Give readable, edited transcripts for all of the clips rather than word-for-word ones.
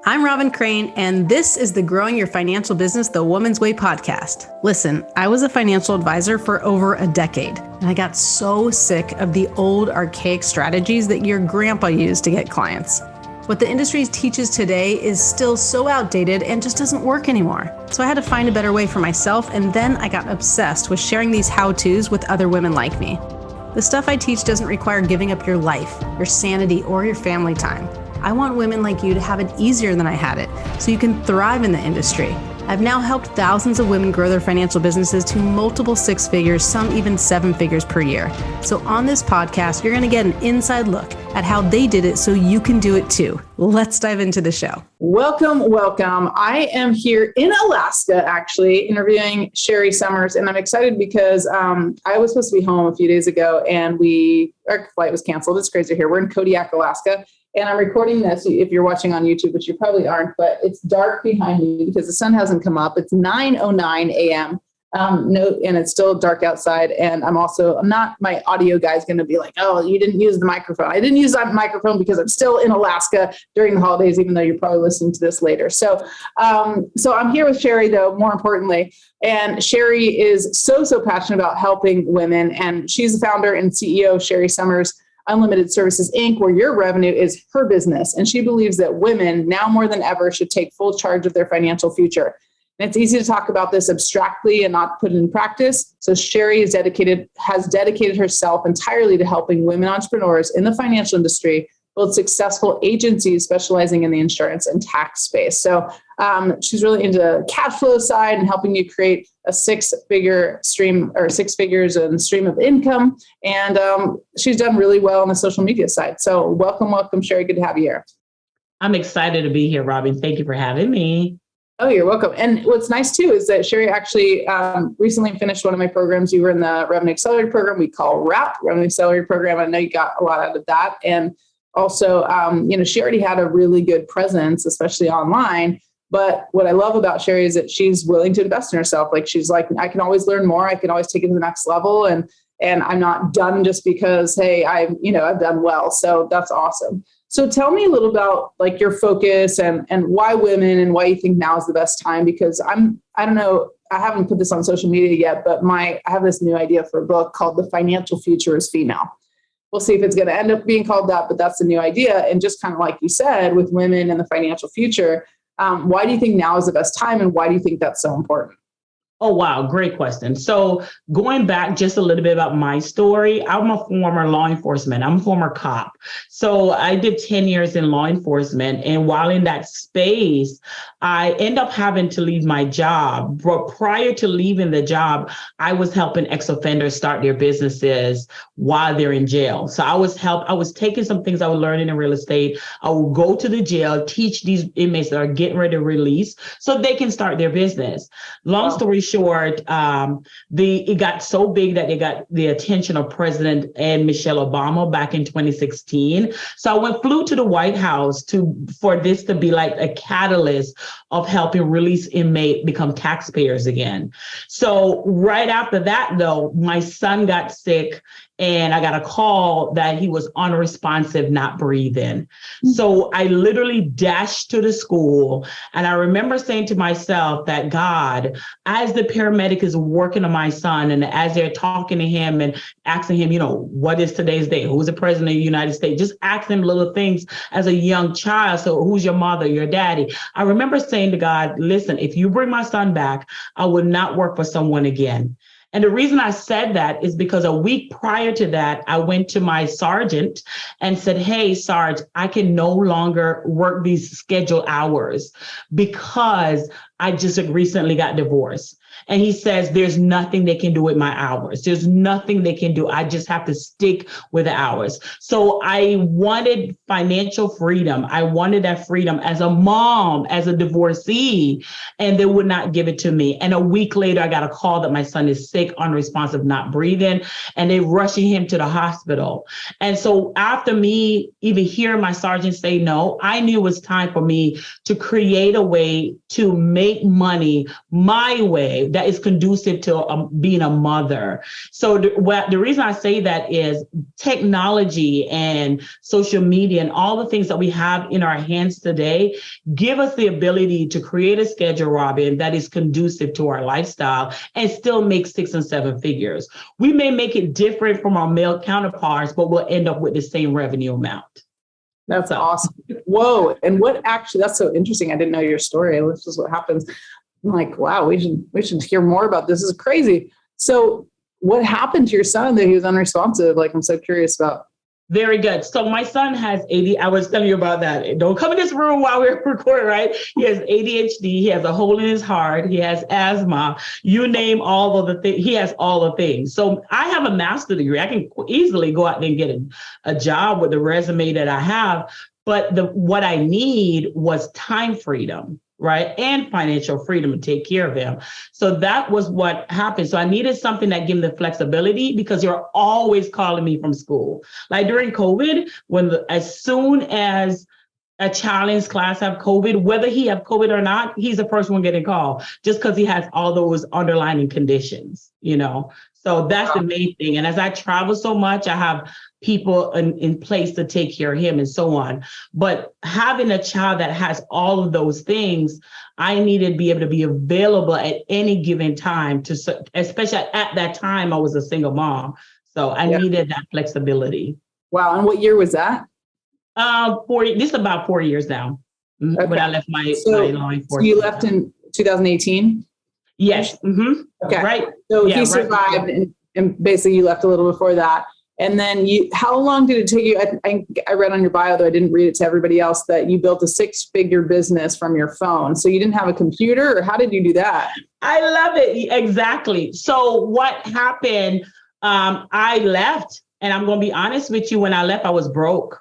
I'm Robin Crane, and this is the Growing Your Financial Business the Woman's Way podcast. Listen, I was a financial advisor for over a decade, and I got so sick of the old archaic strategies that your grandpa used to get clients. What the industry teaches today is still so outdated and just doesn't work anymore. So I had to find a better way for myself, and then I got obsessed with sharing these how-tos with other women like me. The stuff I teach doesn't require giving up your life, your sanity, or your family time. I want women like you to have it easier than I had it, so you can thrive in the industry. I've now helped thousands of women grow their financial businesses to multiple six figures, some even seven figures per year. So on this podcast, you're going to get an inside look at how they did it so you can do it too. Let's dive into the show. Welcome. I am here in Alaska, actually, interviewing Sherri Sommers, and I'm excited because I was supposed to be home a few days ago, and our flight was canceled. It's crazy here. We're in Kodiak, Alaska. And I'm recording this if you're watching on YouTube, which you probably aren't, but it's dark behind me because the sun hasn't come up. It's 9:09 a.m. And it's still dark outside. And I'm not, my audio guy's going to be like, oh, you didn't use the microphone. I didn't use that microphone because I'm still in Alaska during the holidays, even though you're probably listening to this later. So I'm here with Sherri, though, more importantly. And Sherri is so passionate about helping women. And she's the founder and CEO of Sherri Sommers Unlimited Services, Inc., where your revenue is her business. And she believes that women now more than ever should take full charge of their financial future. And it's easy to talk about this abstractly and not put it in practice. So Sherri has dedicated herself entirely to helping women entrepreneurs in the financial industry build successful agencies specializing in the insurance and tax space. So she's really into cash flow side and helping you create a six-figure stream or six figures and stream of income. And she's done really well on the social media side. So welcome, Sherri. Good to have you here. I'm excited to be here, Robin. Thank you for having me. Oh, you're welcome. And what's nice too is that Sherri actually recently finished one of my programs. You were in the Revenue Accelerator program we call RAP, Revenue Accelerator program. I know you got a lot out of that. And also, she already had a really good presence, especially online. But what I love about Sherri is that she's willing to invest in herself. Like she's like, I can always learn more. I can always take it to the next level. And I'm not done just because, hey, I've done well. So that's awesome. So tell me a little about like your focus and why women and why you think now is the best time, because I don't know, I haven't put this on social media yet, but I have this new idea for a book called The Financial Future is Female. We'll see if it's going to end up being called that, but that's the new idea. And just kind of like you said, with women and the financial future, why do you think now is the best time? And why do you think that's so important? Oh, wow. Great question. So going back just a little bit about my story, I'm a former law enforcement. I'm a former cop. So I did 10 years in law enforcement. And while in that space, I end up having to leave my job. But prior to leaving the job, I was helping ex-offenders start their businesses while they're in jail. So I was taking some things I was learning in real estate. I would go to the jail, teach these inmates that are getting ready to release so they can start their business. Long story short, it got so big that it got the attention of President and Michelle Obama back in 2016. So I flew to the White House for this to be like a catalyst of helping release inmates become taxpayers again. So right after that, though, my son got sick. And I got a call that he was unresponsive, not breathing. So I literally dashed to the school. And I remember saying to myself that God, as the paramedic is working on my son and as they're talking to him and asking him, what is today's date? Who's the president of the United States? Just asking him little things as a young child. So who's your mother, your daddy? I remember saying to God, listen, if you bring my son back, I would not work for someone again. And the reason I said that is because a week prior to that, I went to my sergeant and said, hey, Sarge, I can no longer work these scheduled hours because I just recently got divorced. And he says, there's nothing they can do with my hours. There's nothing they can do. I just have to stick with the hours. So I wanted financial freedom. I wanted that freedom as a mom, as a divorcee, and they would not give it to me. And a week later, I got a call that my son is sick, unresponsive, not breathing, and they're rushing him to the hospital. And so after me even hearing my sergeant say no, I knew it was time for me to create a way to make make money my way that is conducive to being a mother. So the reason I say that is technology and social media and all the things that we have in our hands today give us the ability to create a schedule, Robin, that is conducive to our lifestyle and still make 6 and 7 figures. We may make it different from our male counterparts, but we'll end up with the same revenue amount. That's awesome. Whoa. And that's so interesting. I didn't know your story. This is what happens. I'm like, wow, we should hear more about this. This is crazy. So what happened to your son that he was unresponsive? Like, I'm so curious about. Very good. So my son has ADHD. I was telling you about that. Don't come in this room while we're recording, right? He has ADHD. He has a hole in his heart. He has asthma. You name all of the things. He has all the things. So I have a master's degree. I can easily go out there and get a job with the resume that I have. But what I need was time freedom, right? And financial freedom to take care of him. So that was what happened. So I needed something that gave me the flexibility because you're always calling me from school. Like during COVID, as soon as a challenge class have COVID, whether he have COVID or not, he's the first one getting called just because he has all those underlying conditions, So that's the main thing. And as I travel so much, I have people in place to take care of him and so on. But having a child that has all of those things, I needed to be able to be available at any given time especially at that time, I was a single mom. So I needed that flexibility. Wow. And what year was that? This is about 4 years now. Okay. When I left my law enforcement. So you left in 2018? Yes. Mm-hmm. Okay. Right. So he survived and basically you left a little before that. And then how long did it take you? I read on your bio, though I didn't read it to everybody else, that you built a 6-figure business from your phone. So you didn't have a computer, or how did you do that? I love it. Exactly. So what happened, I left, and I'm going to be honest with you, when I left, I was broke.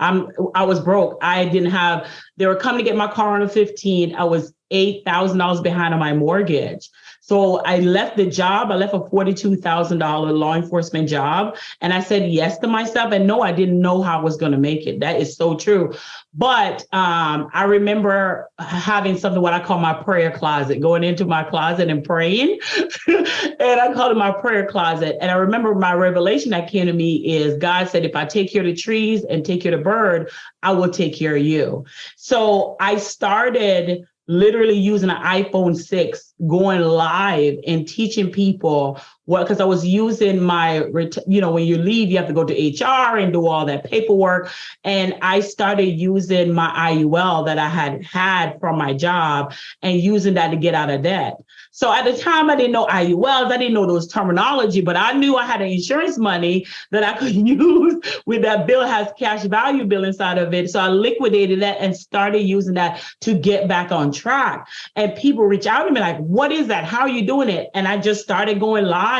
I was broke. They were coming to get my car on the 15th. I was $8,000 behind on my mortgage. So I left the job. I left a $42,000 law enforcement job. And I said yes to myself. And no, I didn't know how I was going to make it. That is so true. But I remember having something, what I call my prayer closet, going into my closet and praying. And I called it my prayer closet. And I remember my revelation that came to me is God said, if I take care of the trees and take care of the bird, I will take care of you. So I started literally using an iPhone 6, going live and teaching people because I was using when you leave, you have to go to HR and do all that paperwork. And I started using my IUL that I had from my job and using that to get out of debt. So at the time, I didn't know IULs. I didn't know those terminology, but I knew I had an insurance money that I could use with that bill has cash value bill inside of it. So I liquidated that and started using that to get back on track. And people reach out to me like, what is that? How are you doing it? And I just started going live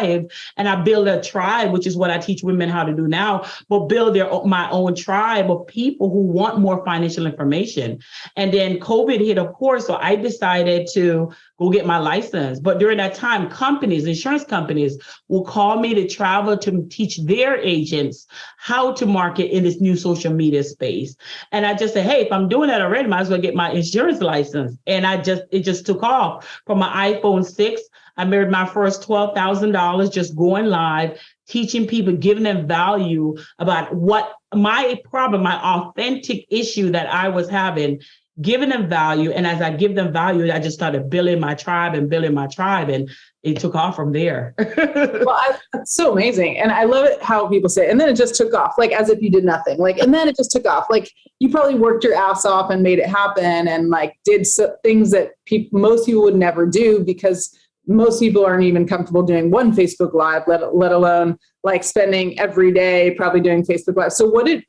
and I built a tribe, which is what I teach women how to do now, but build my own tribe of people who want more financial information. And then COVID hit, of course, so I decided to go get my license. But during that time, insurance companies will call me to travel to teach their agents how to market in this new social media space. And I just said, hey, if I'm doing that already, might as well get my insurance license. And it just took off. From my iPhone 6, I made my first $12,000 just going live, teaching people, giving them value about what my problem, my authentic issue that I was having, giving them value. And as I give them value, I just started building my tribe. And it took off from there. Well, that's so amazing. And I love it how people say, and then it just took off, like as if you did nothing. And then it just took off. Like you probably worked your ass off and made it happen and did things that most people would never do because most people aren't even comfortable doing one Facebook Live, let alone spending every day probably doing Facebook Live.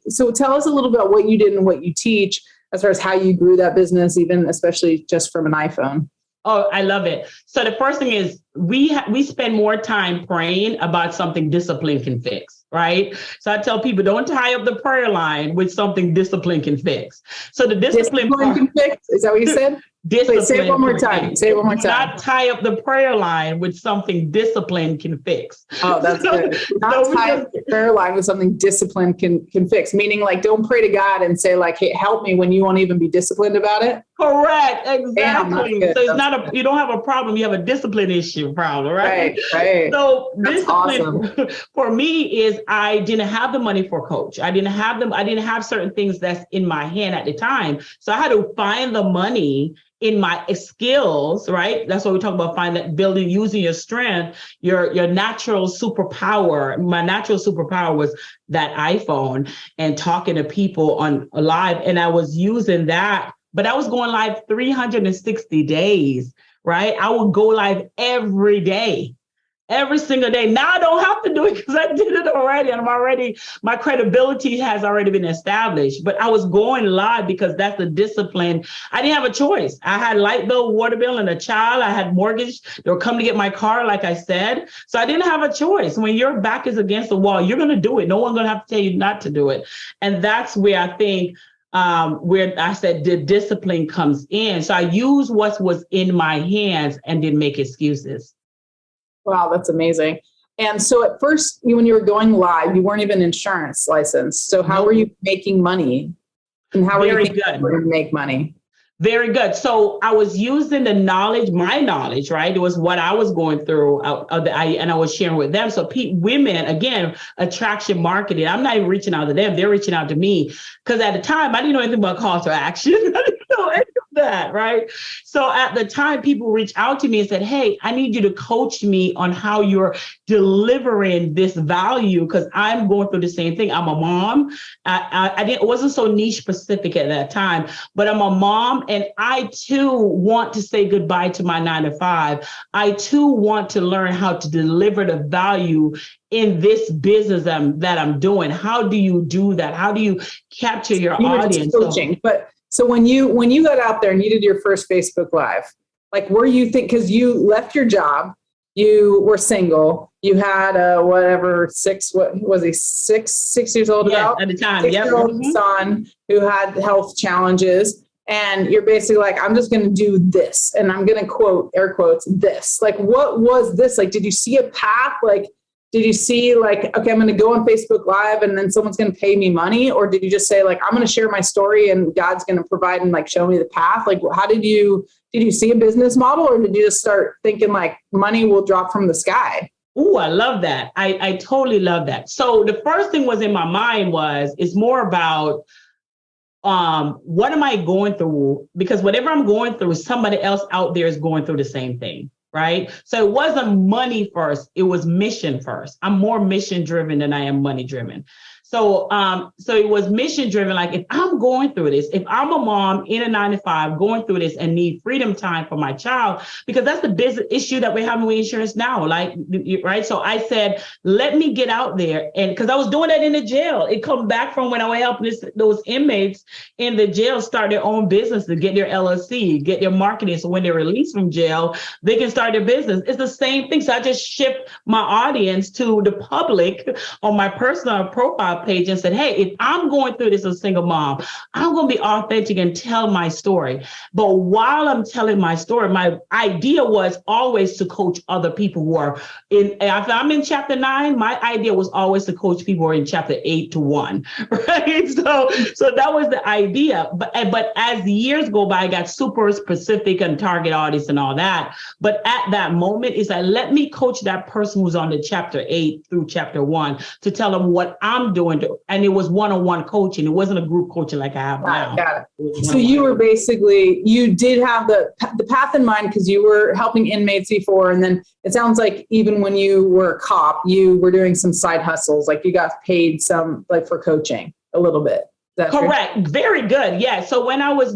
So tell us a little bit about what you did and what you teach as far as how you grew that business, even especially just from an iPhone. Oh, I love it. So the first thing is we spend more time praying about something discipline can fix, right? So I tell people, don't tie up the prayer line with something discipline can fix. So the discipline can fix? Is that what you said? Discipline. Wait, say it one more time. Say it one more time. Do not tie up the prayer line with something discipline can fix. Oh, that's good. Not tie up the prayer line with something discipline can fix. Meaning, like, don't pray to God and say, like, hey, help me, when you won't even be disciplined about it. Correct. Exactly. Damn, so it's not you don't have a problem. You have a discipline issue problem, right? Right. So that's discipline awesome. for me is I didn't have the money for a coach. I didn't have certain things that's in my hand at the time. So I had to find the money in my skills, right? That's what we talk about, building, using your strength, your natural superpower. My natural superpower was that iPhone and talking to people on live. And I was using that, but I was going live 360 days, right? I would go live every day. Every single day. Now I don't have to do it because I did it already. And my credibility has already been established. But I was going live because that's the discipline. I didn't have a choice. I had light bill, water bill, and a child. I had mortgage. They were coming to get my car, like I said. So I didn't have a choice. When your back is against the wall, you're going to do it. No one's going to have to tell you not to do it. And that's where I think where I said the discipline comes in. So I use what was in my hands and didn't make excuses. Wow, that's amazing. And so at first, when you were going live, you weren't even insurance licensed. So how were you making money? And how were you to make money? Very good. So I was using my knowledge, right? It was what I was going through, and I was sharing with them. So women, again, attraction marketing. I'm not even reaching out to them. They're reaching out to me because at the time I didn't know anything about call to action. I didn't know any of that, right? So at the time, people reached out to me and said, hey, I need you to coach me on how you're delivering this value because I'm going through the same thing. I'm a mom. It wasn't so niche specific at that time, but I'm a mom and I too want to say goodbye to my 9-to-5. I too want to learn how to deliver the value in this business that I'm doing. How do you do that? How do you capture your audience? Coaching, So when you got out there and you did your first Facebook Live, like, were you because you left your job, you were single, you had six years old at the time, 6-year-old son who had health challenges, and you're basically like, I'm just going to do this, and I'm going to quote, air quotes, this. Like, what was this? Like, did you see a path? Like, did you see like, okay, I'm going to go on Facebook Live and then someone's going to pay me money? Or did you just say like, I'm going to share my story and God's going to provide and like show me the path? Like, how did you see a business model, or did you just start thinking like money will drop from the sky? Ooh, I love that. I totally love that. So the first thing was in my mind is more about what am I going through? Because whatever I'm going through, somebody else out there is going through the same thing. Right. So it wasn't money first. It was mission first. I'm more mission driven than I am money driven. So it was mission driven. Like, if I'm going through this, if I'm a mom in a 9-to-5 going through this and need freedom time for my child, because that's the business issue that we're having with insurance now. Like, right. So I said, let me get out there. And because I was doing that in the jail, it come back from when I was helping those inmates in the jail start their own business to get their LLC, get their marketing. So when they're released from jail, they can start their business. It's the same thing. So I just shift my audience to the public on my personal profile page and said, hey, if I'm going through this as a single mom, I'm going to be authentic and tell my story. But while I'm telling my story, my idea was always to coach other people who are if I'm in chapter 9, my idea was always to coach people who are in chapter 8 to 1, right? So that was the idea. But as the years go by, I got super specific and target audience and all that. But at that moment, it's like, let me coach that person who's on the chapter 8 through chapter 1 to tell them what I'm doing. And it was one-on-one coaching. It wasn't a group coaching like I have now. Got it. So you were basically, you did have the path in mind because you were helping inmates before. And then it sounds like even when you were a cop, you were doing some side hustles. Like, you got paid some like for coaching a little bit. Correct. Very good. Yeah. So when I was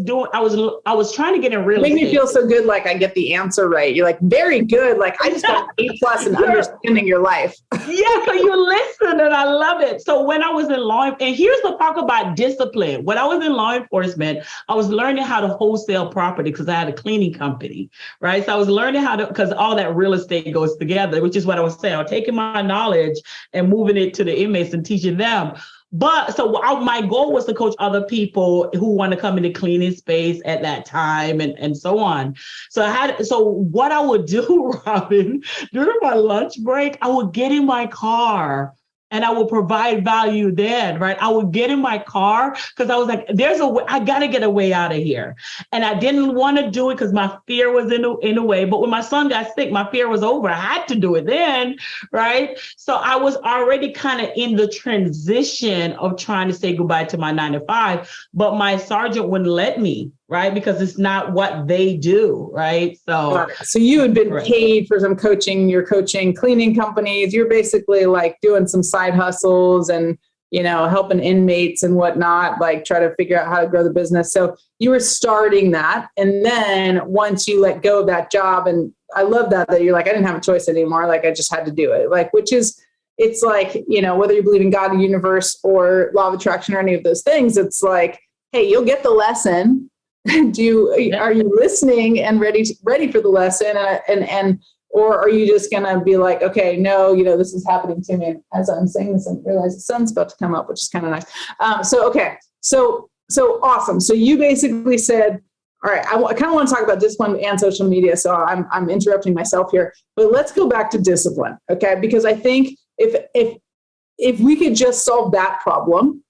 trying to get in real estate. Make me feel so good. Like I get the answer right. You're like, very good. Like I just got an A+ in understanding your life. Yeah. So you listen and I love it. So when I was in law, and here's the talk about discipline. When I was in law enforcement, I was learning how to wholesale property because I had a cleaning company, right? So I was learning how to, because all that real estate goes together, which is what I was saying. I'm taking my knowledge and moving it to the inmates and teaching them. But so my goal was to coach other people who want to come into cleaning space at that time and so on. So what I would do, Robin, during my lunch break, I would get in my car and I would provide value then, right? I would get in my car because I was like, there's a way, I got to get a way out of here. And I didn't want to do it because my fear was in the way. But when my son got sick, my fear was over. I had to do it then, right? So I was already kind of in the transition of trying to say goodbye to my 9-to-5, but my sergeant wouldn't let me, right? Because it's not what they do, right? So you had been paid for some coaching, you're coaching cleaning companies, you're basically like doing some side hustles and, helping inmates and whatnot, like try to figure out how to grow the business. So you were starting that. And then once you let go of that job, and I love that you're like, I didn't have a choice anymore. Like I just had to do it. Like, it's like, whether you believe in God, the universe, or law of attraction or any of those things, it's like, hey, you'll get the lesson. Are you listening and ready for the lesson or are you just going to be like, okay, no, this is happening to me. As I'm saying this, I realize the sun's about to come up, which is kind of nice. So awesome. So you basically said, all right, I kind of want to talk about discipline and social media. So I'm interrupting myself here, but let's go back to discipline. Okay. Because I think if we could just solve that problem,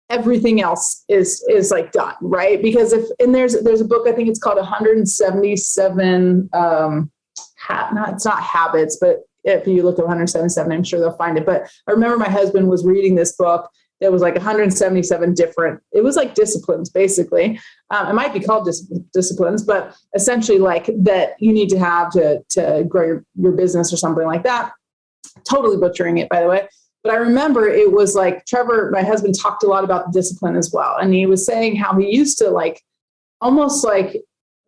everything else is like done, right? Because there's a book, I think it's called 177, it's not habits, but if you look at 177, I'm sure they'll find it. But I remember my husband was reading this book that was like 177 it was like disciplines, basically. It might be called disciplines, but essentially like that you need to have to grow your business or something like that. Totally butchering it, by the way. But I remember it was like Trevor, my husband, talked a lot about discipline as well. And he was saying how he used to like almost like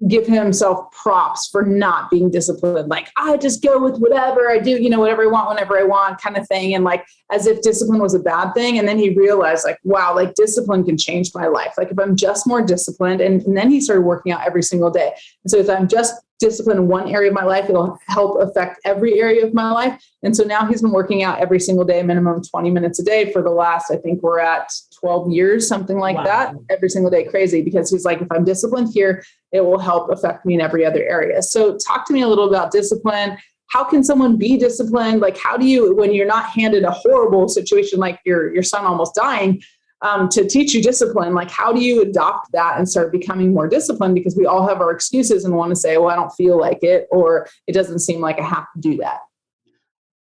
give himself props for not being disciplined. Like, I just go with whatever I do, whatever I want, whenever I want kind of thing. And like, as if discipline was a bad thing. And then he realized like, wow, like discipline can change my life. Like if I'm just more disciplined, and then he started working out every single day. And so if I'm just disciplined in one area of my life, it'll help affect every area of my life. And so now he's been working out every single day, minimum 20 minutes a day for the last, I think we're at 12 years, something like that, every single day. Crazy, because he's like, if I'm disciplined here, it will help affect me in every other area. So talk to me a little about discipline. How can someone be disciplined? Like, how do you, when you're not handed a horrible situation, like your son almost dying, to teach you discipline, like how do you adopt that and start becoming more disciplined? Because we all have our excuses and want to say, well, I don't feel like it, or it doesn't seem like I have to do that.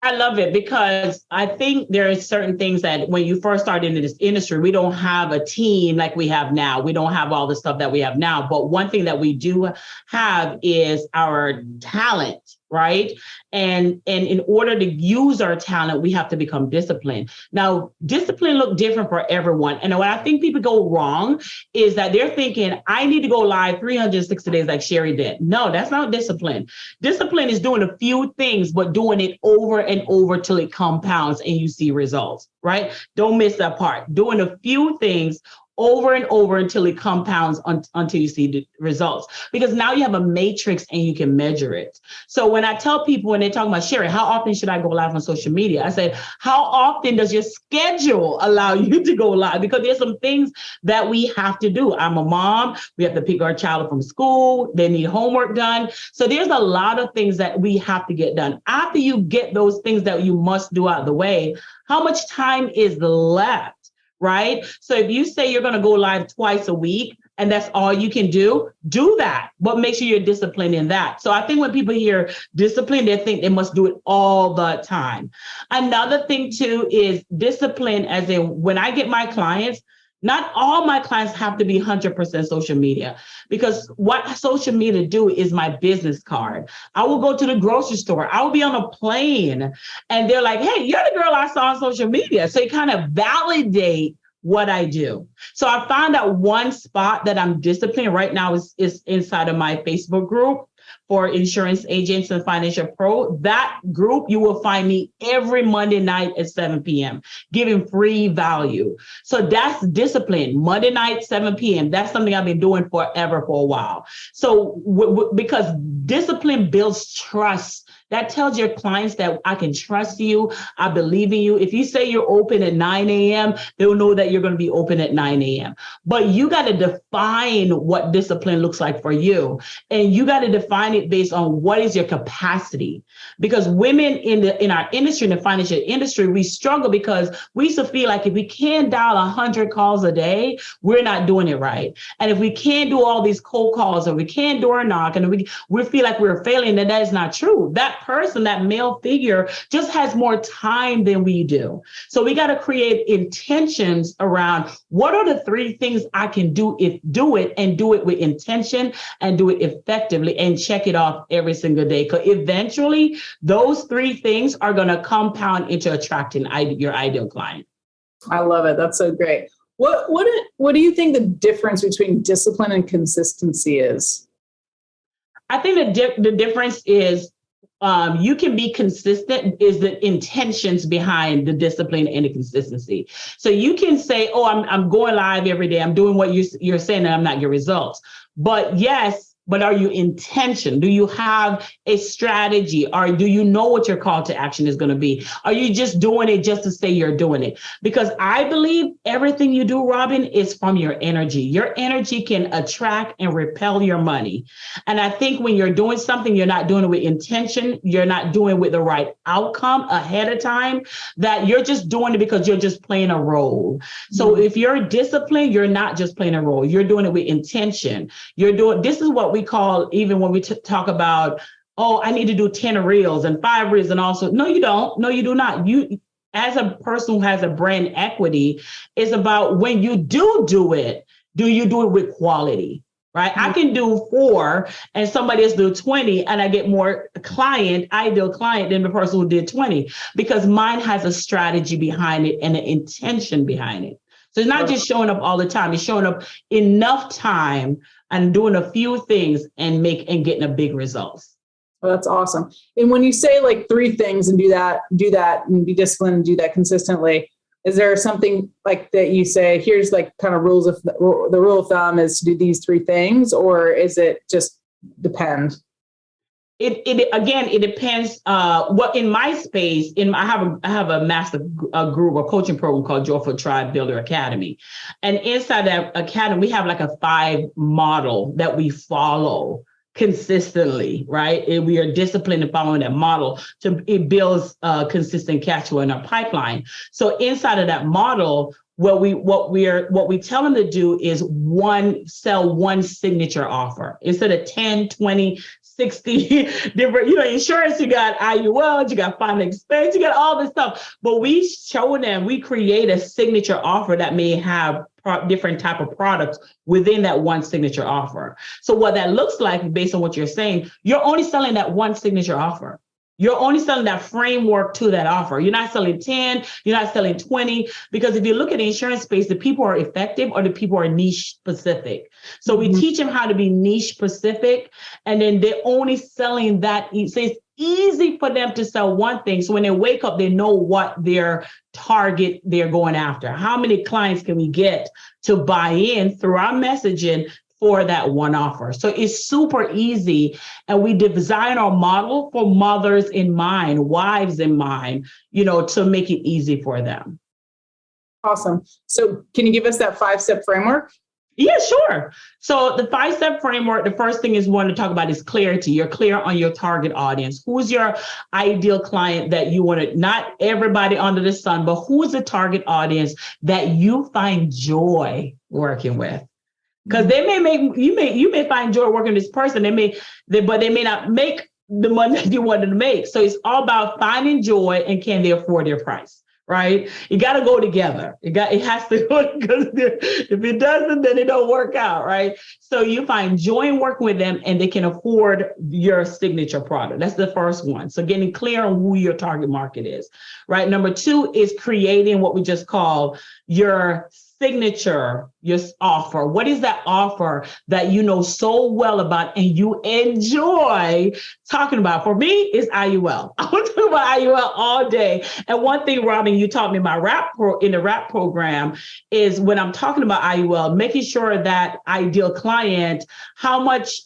I love it because I think there are certain things that when you first start into this industry, we don't have a team like we have now. We don't have all the stuff that we have now. But one thing that we do have is our talent, right? And in order to use our talent, we have to become disciplined. Now, discipline look different for everyone. And what I think people go wrong is that they're thinking, I need to go live 360 days like Sherri did. No, that's not discipline. Discipline is doing a few things, but doing it over and over till it compounds and you see results, right? Don't miss that part. Doing a few things over and over until it compounds until you see the results. Because now you have a matrix and you can measure it. So when I tell people, when they talk about Sherri, how often should I go live on social media? I said, how often does your schedule allow you to go live? Because there's some things that we have to do. I'm a mom. We have to pick our child up from school. They need homework done. So there's a lot of things that we have to get done. After you get those things that you must do out of the way, how much time is left? Right? So if you say you're going to go live twice a week and that's all you can do that, but make sure you're disciplined in that. So I think when people hear discipline, they think they must do it all the time. Another thing too is discipline, as in when I get my clients, not all my clients have to be 100% social media, because what social media do is my business card. I will go to the grocery store. I will be on a plane and they're like, hey, you're the girl I saw on social media. So you kind of validate what I do. So I found out one spot that I'm disciplined right now is inside of my Facebook group for insurance agents and financial pro. That group, you will find me every Monday night at 7 p.m. giving free value. So that's discipline. Monday night, 7 p.m. That's something I've been doing forever for a while. So because discipline builds trust. That tells your clients that I can trust you. I believe in you. If you say you're open at 9 a.m., they'll know that you're going to be open at 9 a.m. But you got to define what discipline looks like for you. And you got to define it based on what is your capacity. Because women in our industry, in the financial industry, we struggle because we used to feel like if we can't dial 100 calls a day, we're not doing it right. And if we can't do all these cold calls or we can't door knock and we feel like we're failing, then that is not true. That person, that male figure, just has more time than we do. So we got to create intentions around what are the 3 things I can do and do it with intention and do it effectively and check it off every single day. Because eventually those 3 things are going to compound into attracting your ideal client. I love it. That's so great. What do you think the difference between discipline and consistency is? I think the difference is you can be consistent is the intentions behind the discipline and the consistency. So you can say, oh, I'm going live every day. I'm doing what you're saying and I'm not getting results. But yes, but are you intention? Do you have a strategy? Or do you know what your call to action is going to be? Are you just doing it just to say you're doing it? Because I believe everything you do, Robin, is from your energy. Your energy can attract and repel your money. And I think when you're doing something, you're not doing it with intention. You're not doing it with the right outcome ahead of time, that you're just doing it because you're just playing a role. So if you're disciplined, you're not just playing a role. You're doing it with intention. This is what we call, even when we talk about, oh, I need to do 10 reels and 5 reels and also, no, you don't. No, you do not. You, as a person who has a brand equity, it's about when you do it, do you do it with quality, right? I can do 4 and somebody else do 20 and I get more ideal client than the person who did 20 because mine has a strategy behind it and an intention behind it. So it's not just showing up all the time. It's showing up enough time and doing a few things and getting a big results. Well, that's awesome. And when you say like 3 things and do that and be disciplined and do that consistently, is there something like that you say, here's like kind of the rule of thumb is to do these 3 things, or is it just depend? It depends. What in my space, I have a master group, a coaching program called Joyful Tribe Builder Academy, and inside that academy we have like a 5 model that we follow consistently, right? And we are disciplined in following that model it builds consistent cash flow in our pipeline. So inside of that model, what we tell them to do is sell one signature offer instead of 10, 20, 60 different, insurance, you got IUL, you got final expense, you got all this stuff. But we create a signature offer that may have different type of products within that one signature offer. So what that looks like, based on what you're saying, you're only selling that one signature offer. You're only selling that framework to that offer. You're not selling 10, you're not selling 20, because if you look at the insurance space, the people are effective or the people are niche specific. So we teach them how to be niche specific, and then they're only selling that. So it's easy for them to sell one thing. So when they wake up, they know what their target they're going after. How many clients can we get to buy in through our messaging for that one offer? So it's super easy. And we design our model for mothers in mind, wives in mind, to make it easy for them. Awesome. So can you give us that 5-step framework? Yeah, sure. So the 5-step framework, the first thing is we want to talk about is clarity. You're clear on your target audience. Who's your ideal client that you want to, not everybody under the sun, but who is the target audience that you find joy working with? Because you may find joy working with this person. But they may not make the money that you wanted to make. So it's all about finding joy and can they afford their price, right? You got to go together. It has to go, because if it doesn't, then it don't work out, right? So you find joy in working with them and they can afford your signature product. That's the first one. So getting clear on who your target market is, right? Number 2 is creating what we just call your signature, your offer? What is that offer that you know so well about and you enjoy talking about? For me, it's IUL. I want to talk about IUL all day. And one thing, Robin, you taught me about in the RAP program is when I'm talking about IUL, making sure that ideal client, how much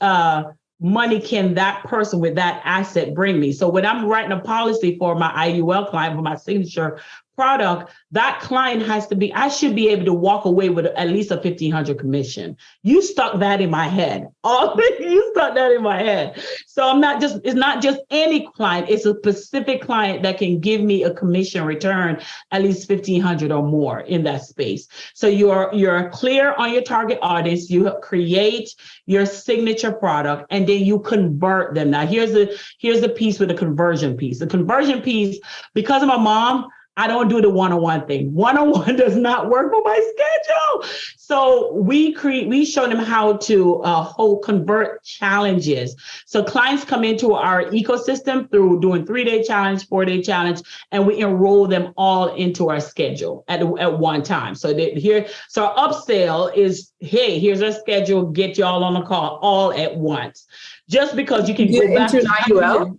money can that person with that asset bring me? So when I'm writing a policy for my IUL client, for my signature product, that client I should be able to walk away with at least a $1,500 commission. You stuck that in my head. You stuck that in my head. So it's not just any client, it's a specific client that can give me a commission return, at least $1,500 or more in that space. So you're clear on your target audience, you create your signature product, and then you convert them. Now here's the piece with the conversion piece. The conversion piece, because I'm a mom, I don't do the one-on-one thing. One-on-one does not work for my schedule. So we show them how to convert challenges. So clients come into our ecosystem through doing 3-day challenge, 4-day challenge, and we enroll them all into our schedule at one time. So our upsell is, hey, here's our schedule, get y'all on the call all at once. Just because you can go back into an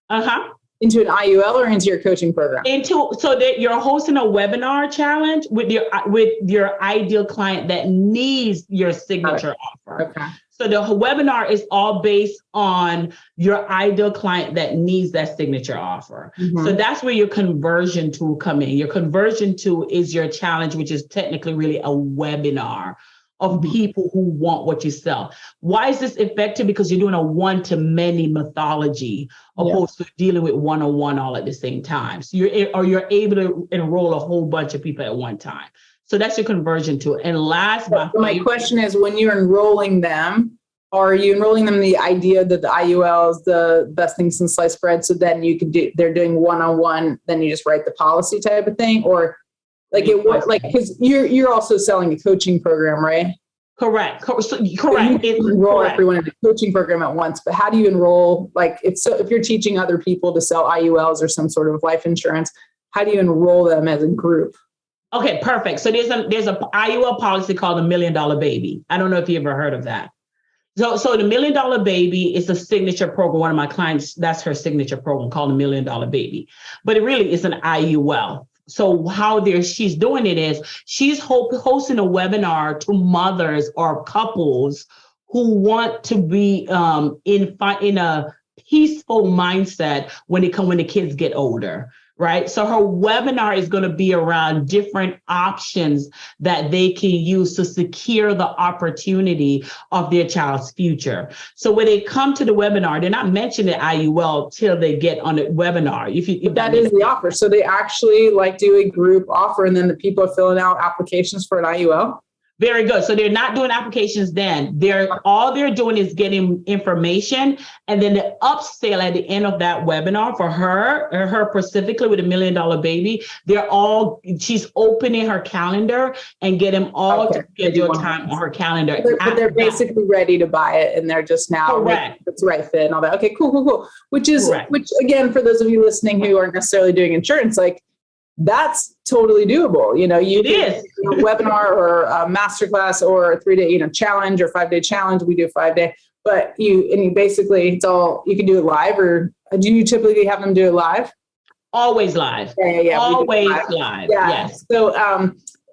IUL? Into an IUL or into your coaching program? So that you're hosting a webinar challenge with your ideal client that needs your signature offer. Okay. So the webinar is all based on your ideal client that needs that signature offer. Mm-hmm. So that's where your conversion tool come in. Your conversion tool is your challenge, which is technically really a webinar of people who want what you sell. Why is this effective? Because you're doing a one-to-many methodology opposed to dealing with one-on-one all at the same time. So you're able to enroll a whole bunch of people at one time. So that's your conversion tool. And last, my question is, when you're enrolling them, are you enrolling them in the idea that the IUL is the best thing since sliced bread? So then they're doing one-on-one, then you just write the policy type of thing, or because you're also selling a coaching program, right? Correct. Correct. So you enroll everyone in the coaching program at once, but how do you enroll? If you're teaching other people to sell IULs or some sort of life insurance, how do you enroll them as a group? Okay, perfect. So there's a IUL policy called the $1 Million Baby. I don't know if you ever heard of that. So the $1 Million Baby is a signature program. One of my clients, that's her signature program called the $1 Million Baby, but it really is an IUL. So how she's doing it is she's hosting a webinar to mothers or couples who want to be in a peaceful mindset when the kids get older. Right. So her webinar is going to be around different options that they can use to secure the opportunity of their child's future. So when they come to the webinar, they're not mentioning IUL till they get on the webinar. If that is the offer. So they actually do a group offer, and then the people are filling out applications for an IUL. Very good. So they're not doing applications then. All they're doing is getting information, and then the upsell at the end of that webinar for her specifically with $1 Million Baby, she's opening her calendar and get them all to schedule time on her calendar. But they're basically ready to buy it, and they're just now it's the right fit and all that. Okay, cool. Which again, for those of you listening who aren't necessarily doing insurance, that's totally doable. It is a webinar or a masterclass or a 3-day, challenge or 5-day challenge. We do 5-day, but you basically it's all, you can do it live, or do you typically have them do it live? Always live. Yeah. Always live. Yeah. Yes. So,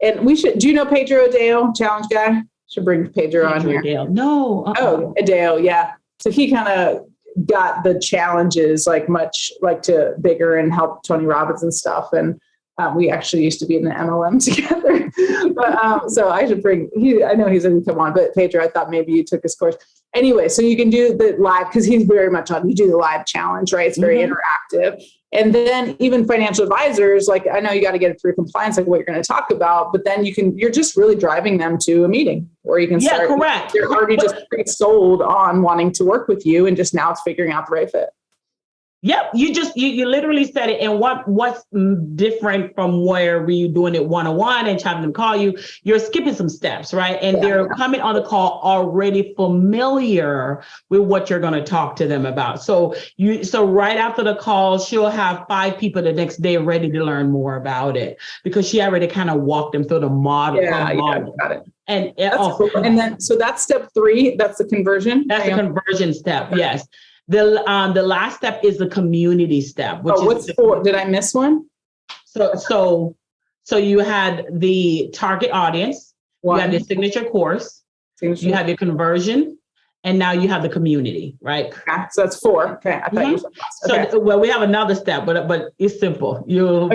and do you know Pedro Adeo, challenge guy? Should bring Pedro on here. Adeo. No. Oh, Adeo. Yeah. So he kind of got the challenges much to bigger and help Tony Robbins and stuff. And we actually used to be in the MLM together, but so I should I know he's going to come on, but Pedro, I thought maybe you took his course. Anyway, so you can do the live, because he's very much you do the live challenge, right? It's very interactive. And then even financial advisors, I know you got to get it through compliance, what you're going to talk about, but then you're just really driving them to a meeting where you can start. Yeah, correct. They're already just pre-sold on wanting to work with you, and just now it's figuring out the right fit. Yep, you literally said it. And what's different from where we doing it one-on-one and having them call you? You're skipping some steps, right? And they're coming on the call already familiar with what you're going to talk to them about. So right after the call, she'll have 5 people the next day ready to learn more about it because she already kind of walked them through the model. Got it. And cool. And then so that's step 3. That's the conversion. That's the conversion step. Okay. Yes. The last step is the community step. What's 4? Did I miss one? So you had the target audience, you have the signature course, you have your conversion, and now you have the community, right? Okay, so that's 4. Okay, I thought you said last. So well, we have another step, but it's simple. I'm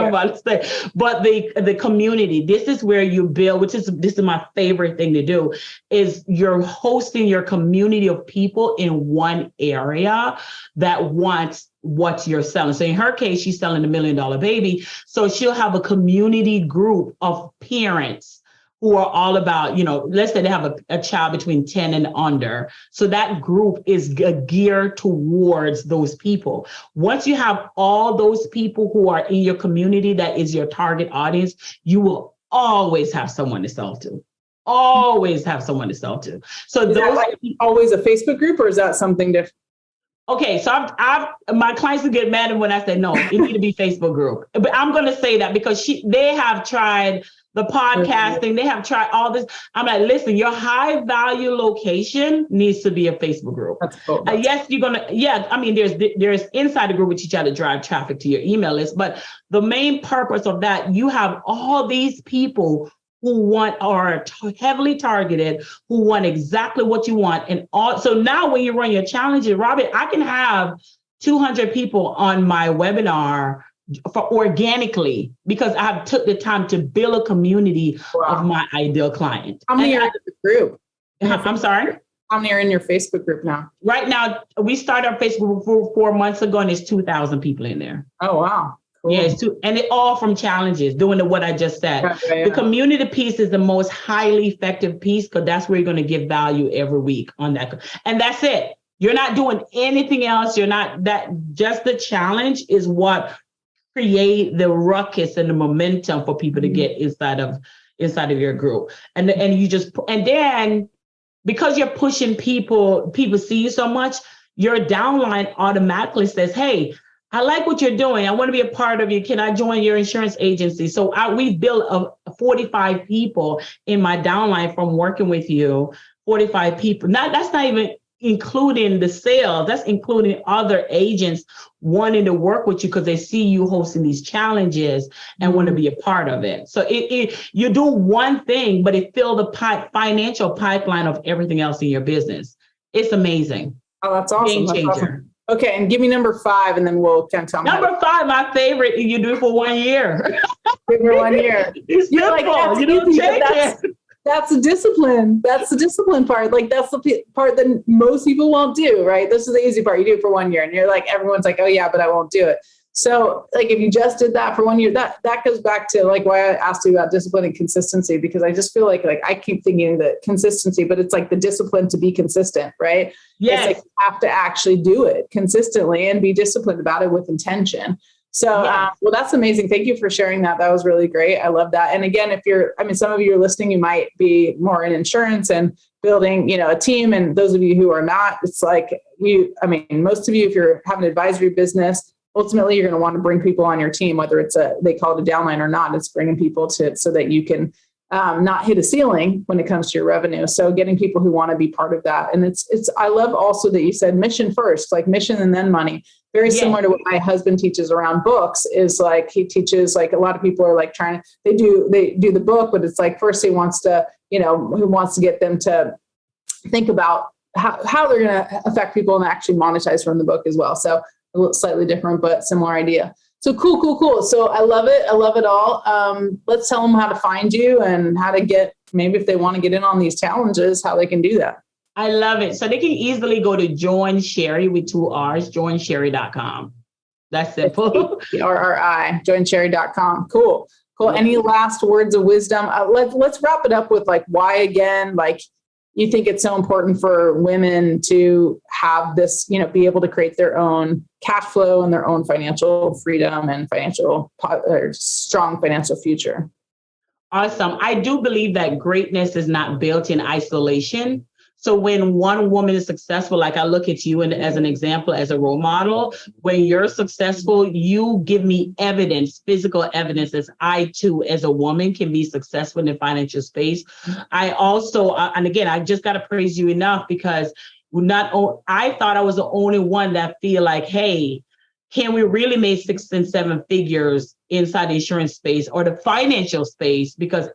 about to say. But the community, this is where you build, this is my favorite thing to do, is you're hosting your community of people in one area that wants what you're selling. So in her case, she's selling $1 million baby. So she'll have a community group of parents who are all about, let's say they have a child between 10 and under. So that group is geared towards those people. Once you have all those people who are in your community, that is your target audience, you will always have someone to sell to. Always have someone to sell to. So is that like always a Facebook group, or is that something different? Okay, so my clients will get mad when I say, no, it need to be Facebook group. But I'm going to say that because they have tried the podcasting, they have tried all this. I'm like, listen, your high value location needs to be a Facebook group. That's cool. Yes, you're going to, I mean, there's inside the group which you try to drive traffic to your email list. But the main purpose of that, you have all these people who are heavily targeted, who want exactly what you want. And so now when you run your challenges, Robin, I can have 200 people on my webinar for organically because I took the time to build a community of my ideal client. How many are in the group? I'm sorry? How many are in your Facebook group now? Right now, we started our Facebook group 4 months ago, and there's 2,000 people in there. Oh, wow. Cool. Yeah, and it all from challenges, doing what I just said. The community piece is the most highly effective piece because that's where you're going to give value every week on that. And that's it. You're not doing anything else. Just the challenge is what create the ruckus and the momentum for people to get inside of your group. And then because you're pushing people see you so much, your downline automatically says, hey, I like what you're doing. I want to be a part of you. Can I join your insurance agency? So we built 45 people in my downline from working with you, 45 people. That's not even including the sales. That's including other agents wanting to work with you because they see you hosting these challenges and want to be a part of it. So you do one thing, but it fills the financial pipeline of everything else in your business. It's amazing. Oh, that's awesome. Game changer. That's awesome. Okay, and give me number 5, and then we'll tell me. Number 5, my favorite. You do it for 1 year. For 1 year. It's simple. Like, you don't change it. That's the discipline. That's the discipline part. Like that's the part that most people won't do, right? This is the easy part. You do it for 1 year, and you're like, everyone's like, oh yeah, but I won't do it. So like if you just did that for 1 year, that goes back to like why I asked you about discipline and consistency, because I just feel like I keep thinking that consistency, but it's like the discipline to be consistent, right? Yes. It's like you have to actually do it consistently and be disciplined about it with intention. So, well, that's amazing. Thank you for sharing that. That was really great. I love that. And again, some of you are listening, you might be more in insurance and building, a team. And those of you who are not, it's like most of you, if you're having an advisory business, ultimately you're going to want to bring people on your team, whether it's they call it a downline or not. It's bringing people so that you can not hit a ceiling when it comes to your revenue. So getting people who want to be part of that. And I love also that you said mission first, like mission and then money. Very similar to what my husband teaches around books is like, he teaches like a lot of people are like they do the book, but it's like first he wants to, who wants to get them to think about how they're going to affect people and actually monetize from the book as well. So a little slightly different, but similar idea. So cool. So I love it. I love it all. Let's tell them how to find you and how to maybe if they want to get in on these challenges, how they can do that. I love it. So they can easily go to Join Sherri with 2 R's, joinsherri.com. That's simple. RRI, joinsherri.com. Cool. Any last words of wisdom? Let's wrap it up with like, why again? Like, you think it's so important for women to have this, be able to create their own cash flow and their own financial freedom and strong financial future. Awesome. I do believe that greatness is not built in isolation. So when one woman is successful, like I look at you as an example, as a role model, when you're successful, you give me evidence, physical evidence, as I too, as a woman, can be successful in the financial space. I also, and again, I just got to praise you enough because I thought I was the only one that feel like, hey, can we really make 6 and 7 figures inside the insurance space or the financial space? Because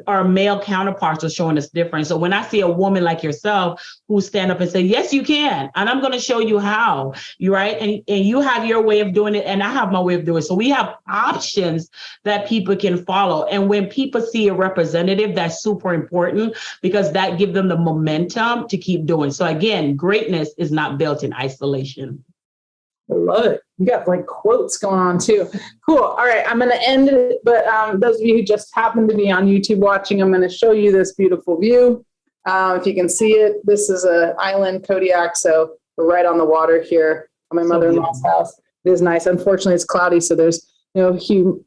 our male counterparts are showing us different. So when I see a woman like yourself who stand up and say, yes, you can, and I'm going to show you how, you're right. And you have your way of doing it, and I have my way of doing it. So we have options that people can follow. And when people see a representative, that's super important because that gives them the momentum to keep doing. So again, greatness is not built in isolation. I love it. You got like quotes going on too. Cool. All right. I'm going to end it. But those of you who just happen to be on YouTube watching, I'm going to show you this beautiful view. If you can see it, this is an island, Kodiak. So we're right on the water here at my mother-in-law's house. It is nice. Unfortunately, it's cloudy. So there's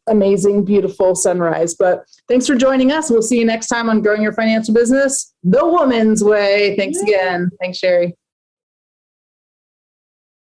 amazing, beautiful sunrise. But thanks for joining us. We'll see you next time on Growing Your Financial Business the Woman's Way. Thanks again. Thanks, Sherri.